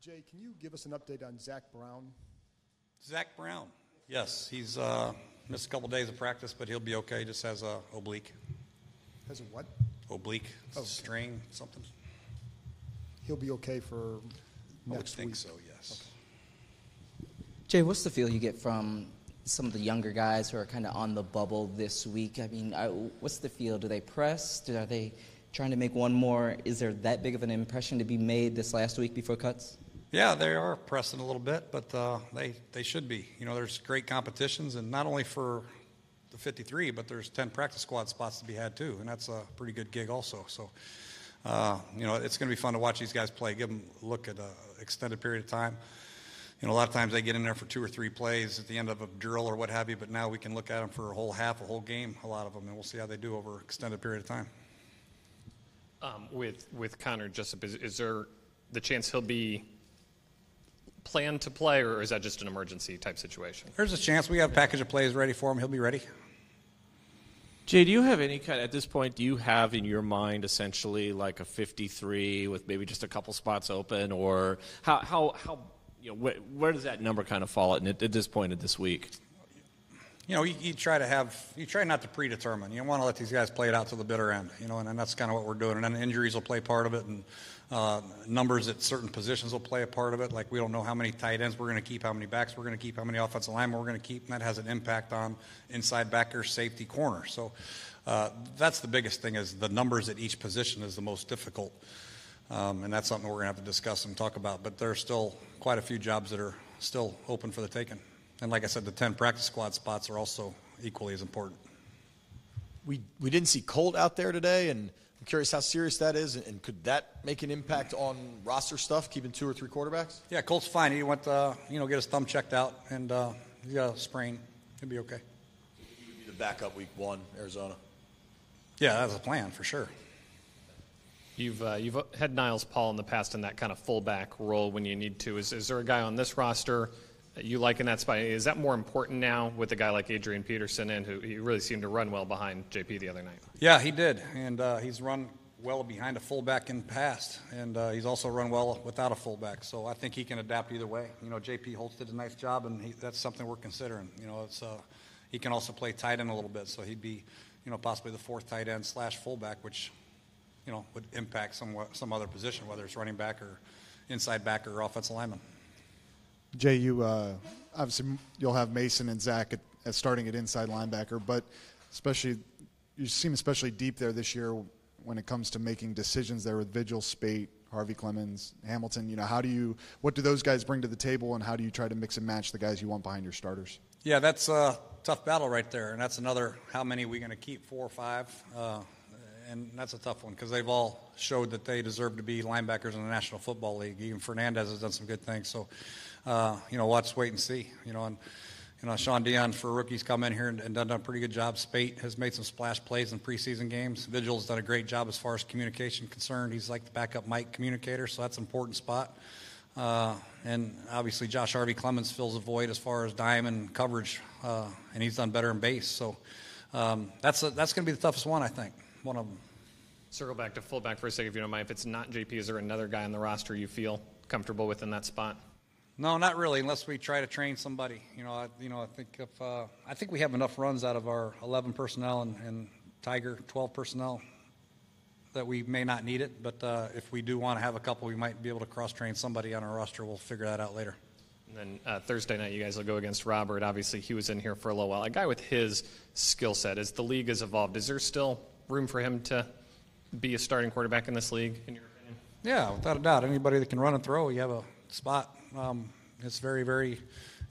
Jay, can you give us an update on Zach Brown? Zach Brown. Yes, he's missed a couple days of practice, but he'll be okay. He just has a oblique. Has a what? Oblique. Strain, something. He'll be okay for next week? I would think so, yes. Okay. Jay, what's the feel you get from some of the younger guys who are kind of on the bubble this week? I mean, what's the feel? Do they press? Are they trying to make one more? Is there that big of an impression to be made this last week before cuts? Yeah, they are pressing a little bit, but they should be. You know, there's great competitions, and not only for the 53, but there's 10 practice squad spots to be had too, and that's a pretty good gig also. So, you know, it's going to be fun to watch these guys play, give them a look at an extended period of time. You know, a lot of times they get in there for 2 or 3 plays at the end of a drill or what have you, but now we can look at them for a whole half, a whole game, a lot of them, and we'll see how they do over an extended period of time. With Connor Jessup, is there the chance he'll be planned to play, or is that just an emergency type situation? There's a chance. We have a package of plays ready for him. He'll be ready. Jay, do you have any kind, at this point, do you have in your mind essentially like a 53 with maybe just a couple spots open, or how you know, where does that number kind of fall at this point of this week? You know, you try not to predetermine. You don't want to let these guys play it out to the bitter end, you know, and that's kind of what we're doing. And then injuries will play part of it, and numbers at certain positions will play a part of it. Like, we don't know how many tight ends we're going to keep, how many backs we're going to keep, how many offensive linemen we're going to keep, and that has an impact on inside backer, safety, corner. So that's the biggest thing, is the numbers at each position is the most difficult. And that's something we're going to have to discuss and talk about. But there's still quite a few jobs that are still open for the taking. And like I said, the 10 practice squad spots are also equally as important. We didn't see Colt out there today, and I'm curious how serious that is, and could that make an impact on roster stuff, keeping 2 or 3 quarterbacks? Yeah, Colt's fine. He went get his thumb checked out, and he's got a sprain. He'll be okay. He would be the backup week 1, Arizona. Yeah, that's a plan for sure. You've had Niles Paul in the past in that kind of fullback role when you need to. Is there a guy on this roster that you like in that spot? Is that more important now with a guy like Adrian Peterson in, who he really seemed to run well behind JP the other night? Yeah, he did, and he's run well behind a fullback in the past, and he's also run well without a fullback. So I think he can adapt either way. You know, JP Holtz did a nice job, and that's something we're considering. You know, it's he can also play tight end a little bit, so he'd be, you know, possibly the 4th tight end / fullback, which, you know, would impact some other position, whether it's running back or inside back or offensive lineman. Jay, you obviously you'll have Mason and Zach at starting at inside linebacker, but you seem especially deep there this year when it comes to making decisions there with Vigil, Spate, Harvey Clemens, Hamilton. You know, what do those guys bring to the table, and how do you try to mix and match the guys you want behind your starters? Yeah, that's a tough battle right there, and that's another, how many are we going to keep, 4 or 5? And that's a tough one, because they've all showed that they deserve to be linebackers in the National Football League. Even Fernandez has done some good things. So, you know, let's wait and see. You know, and Sean Dion, for rookies, come in here and done a pretty good job. Spate has made some splash plays in preseason games. Vigil's done a great job as far as communication concerned. He's like the backup mic communicator, so that's an important spot. And obviously Josh Harvey Clemens fills a void as far as dime and coverage, and he's done better in base. So that's going to be the toughest one, I think. One of them. Circle back to fullback for a second, if you don't mind. If it's not JP, is there another guy on the roster you feel comfortable with in that spot? No, not really, unless we try to train somebody. I think we have enough runs out of our 11 personnel and Tiger 12 personnel that we may not need it. But if we do want to have a couple, we might be able to cross-train somebody on our roster. We'll figure that out later. And then Thursday night, you guys will go against Robert. Obviously, he was in here for a little while. A guy with his skill set, as the league has evolved, is there still room for him to be a starting quarterback in this league, in your opinion? Yeah, without a doubt. Anybody that can run and throw, you have a spot. It's very, very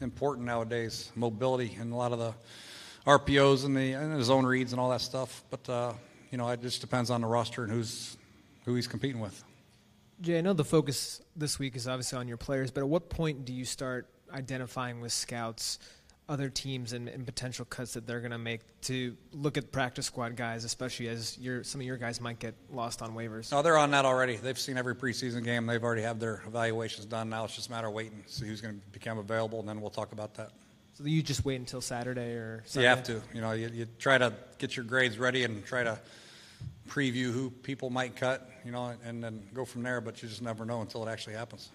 important nowadays, mobility and a lot of the RPOs and the zone reads and all that stuff. But, it just depends on the roster and who he's competing with. Jay, I know the focus this week is obviously on your players, but at what point do you start identifying with scouts other teams and potential cuts that they're going to make to look at practice squad guys, especially as some of your guys might get lost on waivers? No, they're on that already. They've seen every preseason game. They've already have their evaluations done. Now it's just a matter of waiting to see who's going to become available, and then we'll talk about that. So you just wait until Saturday or Sunday? You have to. You try to get your grades ready and try to preview who people might cut, and then go from there, but you just never know until it actually happens.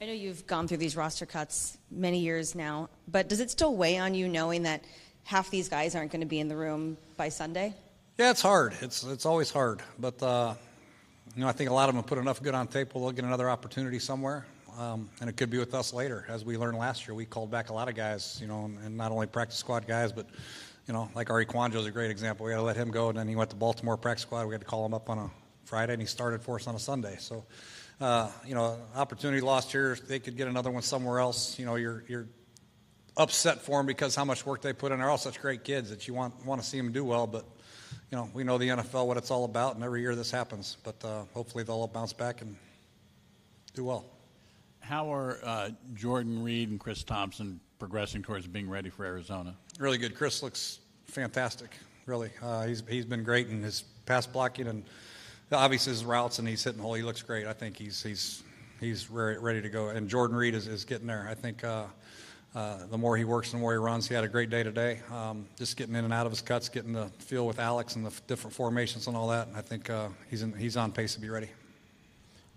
I know you've gone through these roster cuts many years now, but does it still weigh on you knowing that half these guys aren't going to be in the room by Sunday? Yeah, it's hard. It's always hard. But, I think a lot of them put enough good on tape. We'll get another opportunity somewhere. And it could be with us later. As we learned last year, we called back a lot of guys, and not only practice squad guys, but, like Ari Kwanjo is a great example. We had to let him go, and then he went to Baltimore practice squad. We had to call him up on a Friday, and he started for us on a Sunday. So, opportunity lost here. They could get another one somewhere else. You're upset for them because how much work they put in. They're all such great kids that you want to see them do well, but we know the NFL, what it's all about, and every year this happens. But hopefully they'll all bounce back and do well. How are Jordan Reed and Chris Thompson progressing towards being ready for Arizona? Really good. Chris looks fantastic, really. He's been great in his pass blocking and obviously his routes, and he's hitting the hole. He looks great. I think he's ready to go. And Jordan Reed is getting there. I think the more he works, the more he runs. He had a great day today, just getting in and out of his cuts, getting the feel with Alex and the different formations and all that. And I think he's on pace to be ready.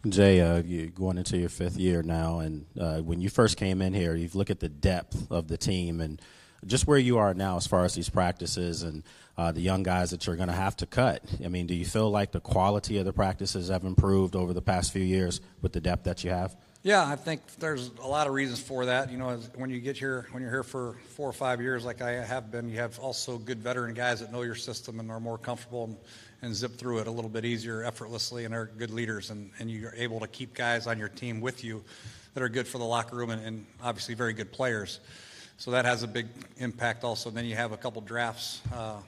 Jay, you're going into your 5th year now, and when you first came in here, you've looked at the depth of the team and just where you are now as far as these practices and the young guys that you're going to have to cut. I mean, do you feel like the quality of the practices have improved over the past few years with the depth that you have? Yeah, I think there's a lot of reasons for that. When you get here, when you're here for 4 or 5 years like I have been, you have also good veteran guys that know your system and are more comfortable and zip through it a little bit easier, effortlessly, and they're good leaders. And you're able to keep guys on your team with you that are good for the locker room and obviously very good players. So that has a big impact also. And then you have a couple drafts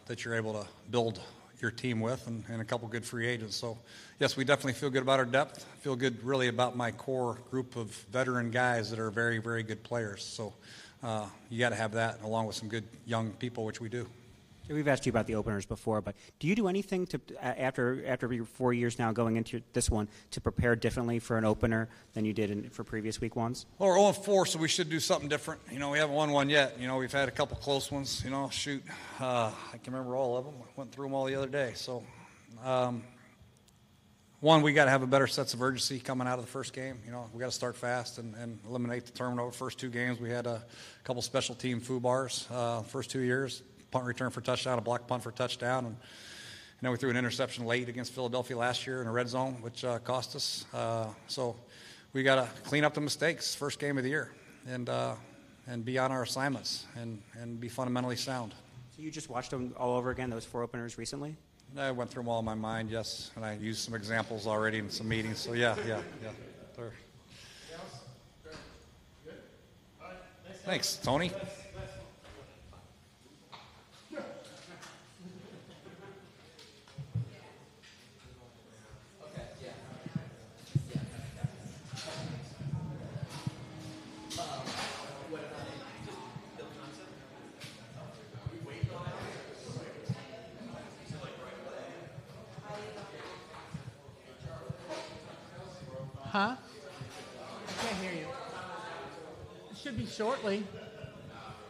that you're able to build your team with and a couple good free agents. So, yes, we definitely feel good about our depth. Feel good really about my core group of veteran guys that are very, very good players. So you got to have that along with some good young people, which we do. We've asked you about the openers before, but do you do anything to after your 4 years now going into this one to prepare differently for an opener than you did for previous week ones? Well, we're 0-4, so we should do something different. We haven't won one yet. We've had a couple close ones. I can remember all of them. I went through them all the other day. So, one, we got to have a better sense of urgency coming out of the first game. We got to start fast and eliminate the turnover. First 2 games, we had a couple special team FUBARs first 2 years. Punt return for touchdown, a block punt for touchdown, and then we threw an interception late against Philadelphia last year in a red zone, which cost us. So we got to clean up the mistakes first game of the year and be on our assignments and be fundamentally sound. So you just watched them all over again, those 4 openers recently? I went through them all in my mind, yes, and I used some examples already in some meetings. So yeah. They're... Thanks, Tony. Huh? I can't hear you. It should be shortly.